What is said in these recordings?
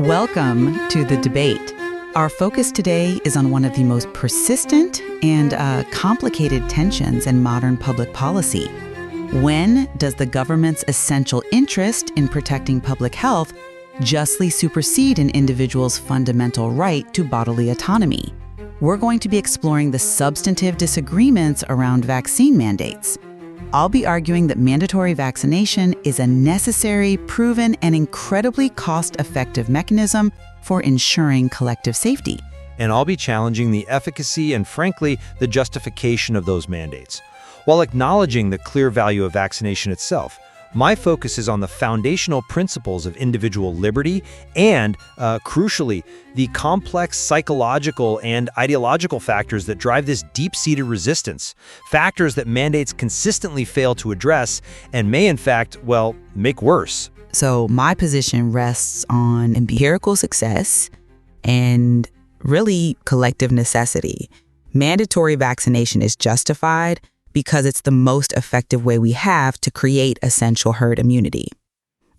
Welcome to the debate. Our focus today is on one of the most persistent and complicated tensions in modern public policy. When does the government's essential interest in protecting public health justly supersede an individual's fundamental right to bodily autonomy? We're going to be exploring the substantive disagreements around vaccine mandates. I'll be arguing that mandatory vaccination is a necessary, proven, and incredibly cost-effective mechanism for ensuring collective safety. And I'll be challenging the efficacy and, frankly, the justification of those mandates. While acknowledging the clear value of vaccination itself, my focus is on the foundational principles of individual liberty and, crucially, the complex psychological and ideological factors that drive this deep-seated resistance, factors that mandates consistently fail to address and may, in fact, make worse. So my position rests on empirical success and really collective necessity. Mandatory vaccination is justified because it's the most effective way we have to create essential herd immunity.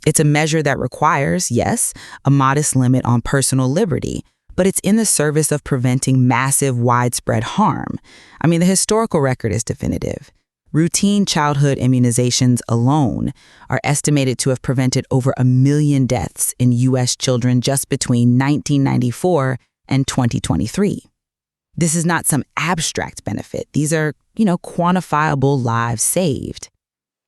It's a measure that requires, yes, a modest limit on personal liberty, but it's in the service of preventing massive, widespread harm. I mean, the historical record is definitive. Routine childhood immunizations alone are estimated to have prevented over 1 million deaths in U.S. children just between 1994 and 2023. This is not some abstract benefit. These are, quantifiable lives saved.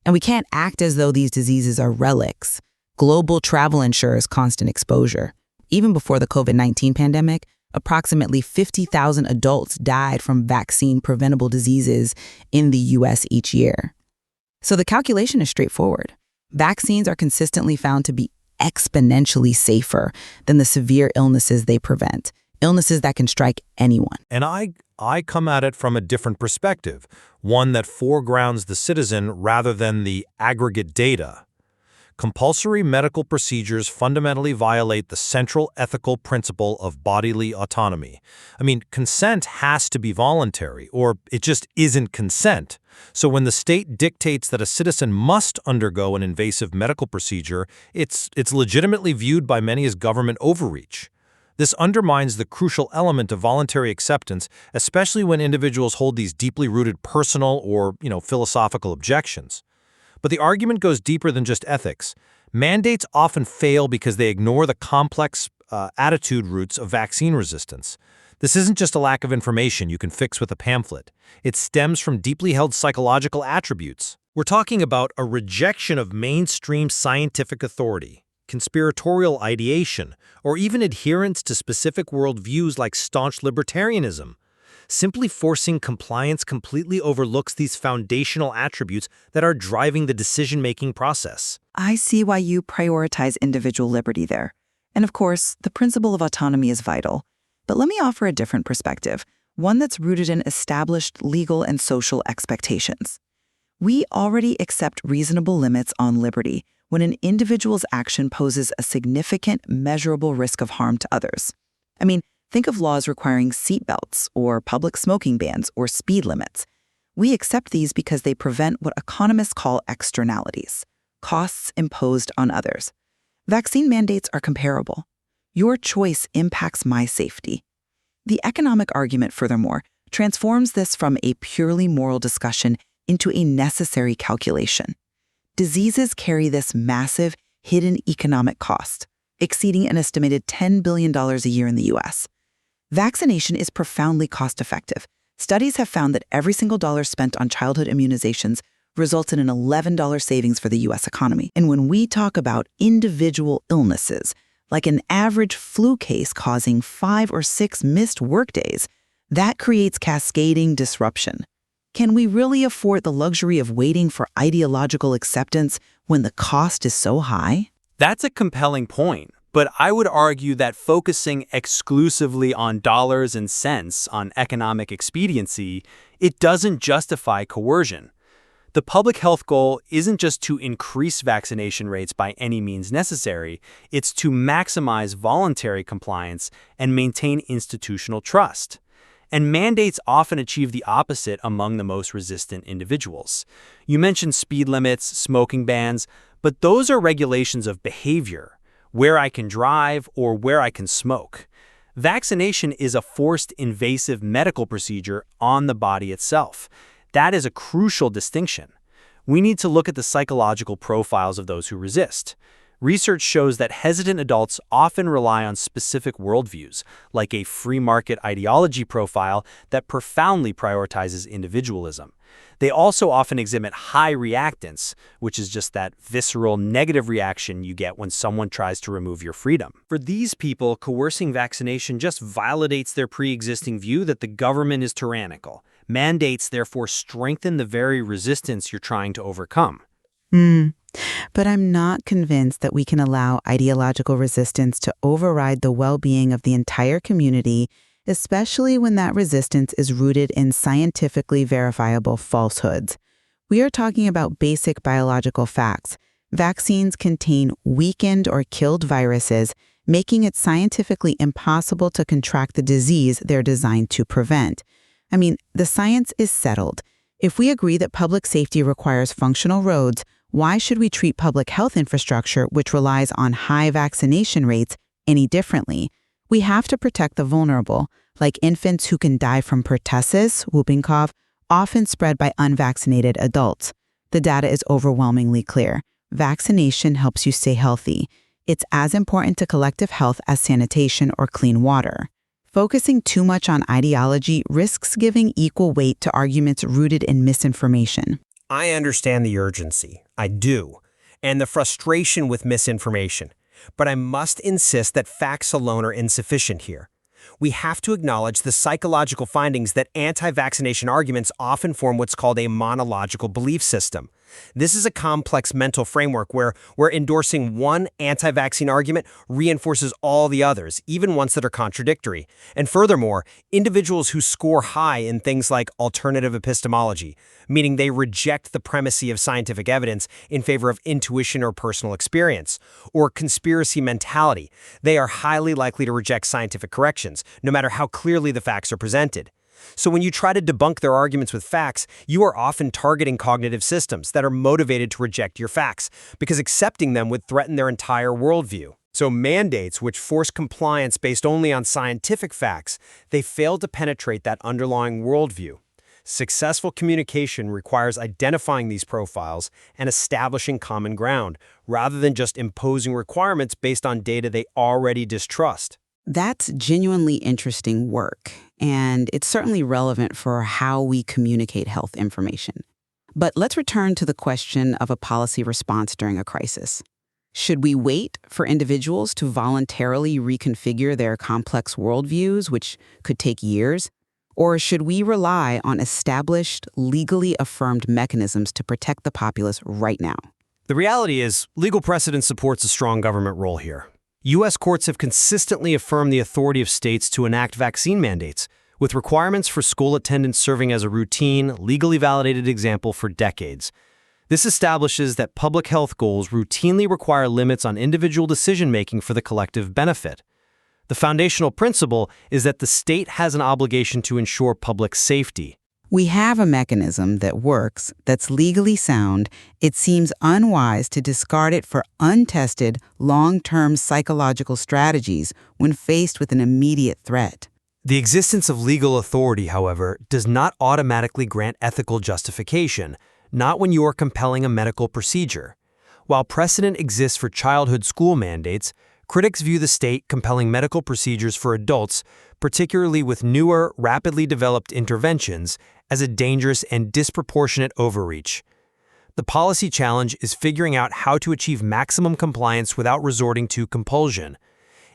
And we can't act as though these diseases are relics. Global travel ensures constant exposure. Even before the COVID-19 pandemic, approximately 50,000 adults died from vaccine-preventable diseases in the U.S. each year. So the calculation is straightforward. Vaccines are consistently found to be exponentially safer than the severe illnesses they prevent. Illnesses that can strike anyone. And I come at it from a different perspective, one that foregrounds the citizen rather than the aggregate data. Compulsory medical procedures fundamentally violate the central ethical principle of bodily autonomy. I mean, consent has to be voluntary, or it just isn't consent. So when the state dictates that a citizen must undergo an invasive medical procedure, it's legitimately viewed by many as government overreach. This undermines the crucial element of voluntary acceptance, especially when individuals hold these deeply rooted personal or, philosophical objections. But the argument goes deeper than just ethics. Mandates often fail because they ignore the complex attitude roots of vaccine resistance. This isn't just a lack of information you can fix with a pamphlet. It stems from deeply held psychological attributes. We're talking about a rejection of mainstream scientific authority, conspiratorial ideation, or even adherence to specific worldviews like staunch libertarianism. Simply forcing compliance completely overlooks these foundational attributes that are driving the decision-making process. I see why you prioritize individual liberty there. And of course, the principle of autonomy is vital. But let me offer a different perspective, one that's rooted in established legal and social expectations. We already accept reasonable limits on liberty when an individual's action poses a significant, measurable risk of harm to others. I mean, think of laws requiring seatbelts or public smoking bans or speed limits. We accept these because they prevent what economists call externalities, costs imposed on others. Vaccine mandates are comparable. Your choice impacts my safety. The economic argument, furthermore, transforms this from a purely moral discussion into a necessary calculation. Diseases carry this massive, hidden economic cost, exceeding an estimated $10 billion a year in the U.S. Vaccination is profoundly cost-effective. Studies have found that every single dollar spent on childhood immunizations results in an $11 savings for the U.S. economy. And when we talk about individual illnesses, like an average flu case causing 5 or 6 missed workdays, that creates cascading disruption. Can we really afford the luxury of waiting for ideological acceptance when the cost is so high? That's a compelling point, but I would argue that focusing exclusively on dollars and cents on economic expediency, it doesn't justify coercion. The public health goal isn't just to increase vaccination rates by any means necessary, it's to maximize voluntary compliance and maintain institutional trust. And mandates often achieve the opposite among the most resistant individuals. You mentioned speed limits, smoking bans, but those are regulations of behavior. where I can drive, or where I can smoke. Vaccination is a forced invasive medical procedure on the body itself. That is a crucial distinction. We need to look at the psychological profiles of those who resist. Research shows that hesitant adults often rely on specific worldviews, like a free market ideology profile that profoundly prioritizes individualism. They also often exhibit high reactance, which is just that visceral negative reaction you get when someone tries to remove your freedom. For these people, coercing vaccination just validates their pre-existing view that the government is tyrannical. Mandates therefore strengthen the very resistance you're trying to overcome. But I'm not convinced that we can allow ideological resistance to override the well-being of the entire community, especially when that resistance is rooted in scientifically verifiable falsehoods. We are talking about basic biological facts. Vaccines contain weakened or killed viruses, making it scientifically impossible to contract the disease they're designed to prevent. I mean, the science is settled. If we agree that public safety requires functional roads, why should we treat public health infrastructure, which relies on high vaccination rates, any differently? We have to protect the vulnerable, like infants who can die from pertussis, whooping cough, often spread by unvaccinated adults. The data is overwhelmingly clear. Vaccination helps you stay healthy. It's as important to collective health as sanitation or clean water. Focusing too much on ideology risks giving equal weight to arguments rooted in misinformation. I understand the urgency. I do. And the frustration with misinformation. But I must insist that facts alone are insufficient here. We have to acknowledge the psychological findings that anti-vaccination arguments often form what's called a monological belief system. This is a complex mental framework where endorsing one anti-vaccine argument reinforces all the others, even ones that are contradictory. And furthermore, individuals who score high in things like alternative epistemology, meaning they reject the primacy of scientific evidence in favor of intuition or personal experience, or conspiracy mentality, they are highly likely to reject scientific corrections, no matter how clearly the facts are presented. So when you try to debunk their arguments with facts, you are often targeting cognitive systems that are motivated to reject your facts, because accepting them would threaten their entire worldview. So mandates, which force compliance based only on scientific facts, they fail to penetrate that underlying worldview. Successful communication requires identifying these profiles and establishing common ground, rather than just imposing requirements based on data they already distrust. That's genuinely interesting work, and it's certainly relevant for how we communicate health information. But let's return to the question of a policy response during a crisis. Should we wait for individuals to voluntarily reconfigure their complex worldviews, which could take years? Or should we rely on established, legally affirmed mechanisms to protect the populace right now? The reality is, legal precedent supports a strong government role here. U.S. courts have consistently affirmed the authority of states to enact vaccine mandates, with requirements for school attendance serving as a routine, legally validated example for decades. This establishes that public health goals routinely require limits on individual decision-making for the collective benefit. The foundational principle is that the state has an obligation to ensure public safety. We have a mechanism that works, that's legally sound. It seems unwise to discard it for untested, long-term psychological strategies when faced with an immediate threat. The existence of legal authority, however, does not automatically grant ethical justification, not when you are compelling a medical procedure. While precedent exists for childhood school mandates, critics view the state compelling medical procedures for adults, particularly with newer, rapidly developed interventions, as a dangerous and disproportionate overreach. The policy challenge is figuring out how to achieve maximum compliance without resorting to compulsion.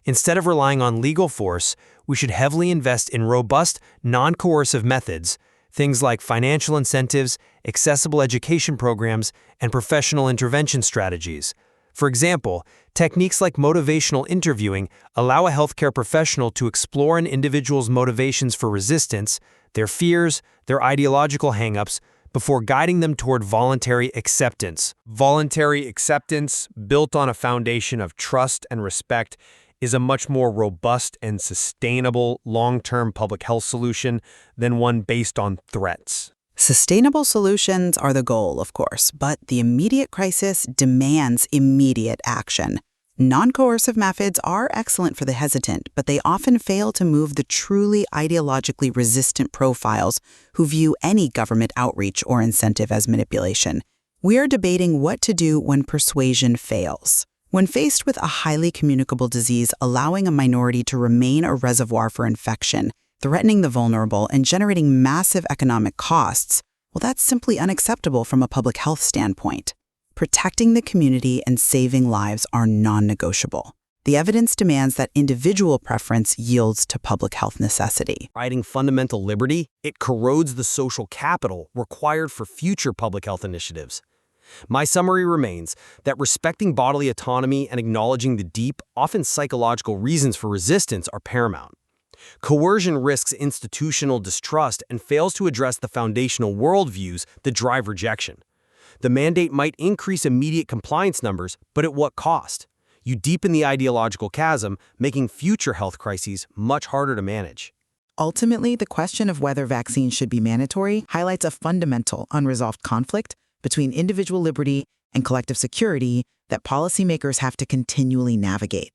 Instead of relying on legal force, we should heavily invest in robust, non-coercive methods, things like financial incentives, accessible education programs, and professional intervention strategies. For example, techniques like motivational interviewing allow a healthcare professional to explore an individual's motivations for resistance, their fears, their ideological hang-ups, before guiding them toward voluntary acceptance. Voluntary acceptance, built on a foundation of trust and respect, is a much more robust and sustainable long-term public health solution than one based on threats. Sustainable solutions are the goal, of course, but the immediate crisis demands immediate action. Non-coercive methods are excellent for the hesitant, but they often fail to move the truly ideologically resistant profiles who view any government outreach or incentive as manipulation. We're debating what to do when persuasion fails. When faced with a highly communicable disease allowing a minority to remain a reservoir for infection, threatening the vulnerable, and generating massive economic costs, well, that's simply unacceptable from a public health standpoint. Protecting the community and saving lives are non-negotiable. The evidence demands that individual preference yields to public health necessity. Writing fundamental liberty, it corrodes the social capital required for future public health initiatives. My summary remains that respecting bodily autonomy and acknowledging the deep, often psychological reasons for resistance are paramount. Coercion risks institutional distrust and fails to address the foundational worldviews that drive rejection. The mandate might increase immediate compliance numbers, but at what cost? You deepen the ideological chasm, making future health crises much harder to manage. Ultimately, the question of whether vaccines should be mandatory highlights a fundamental, unresolved conflict between individual liberty and collective security that policymakers have to continually navigate.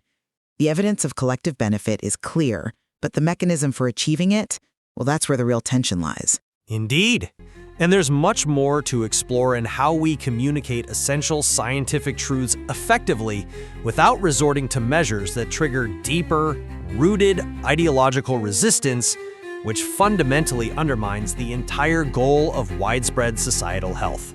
The evidence of collective benefit is clear, but the mechanism for achieving it, well, that's where the real tension lies. Indeed. And there's much more to explore in how we communicate essential scientific truths effectively without resorting to measures that trigger deeper, rooted ideological resistance, which fundamentally undermines the entire goal of widespread societal health.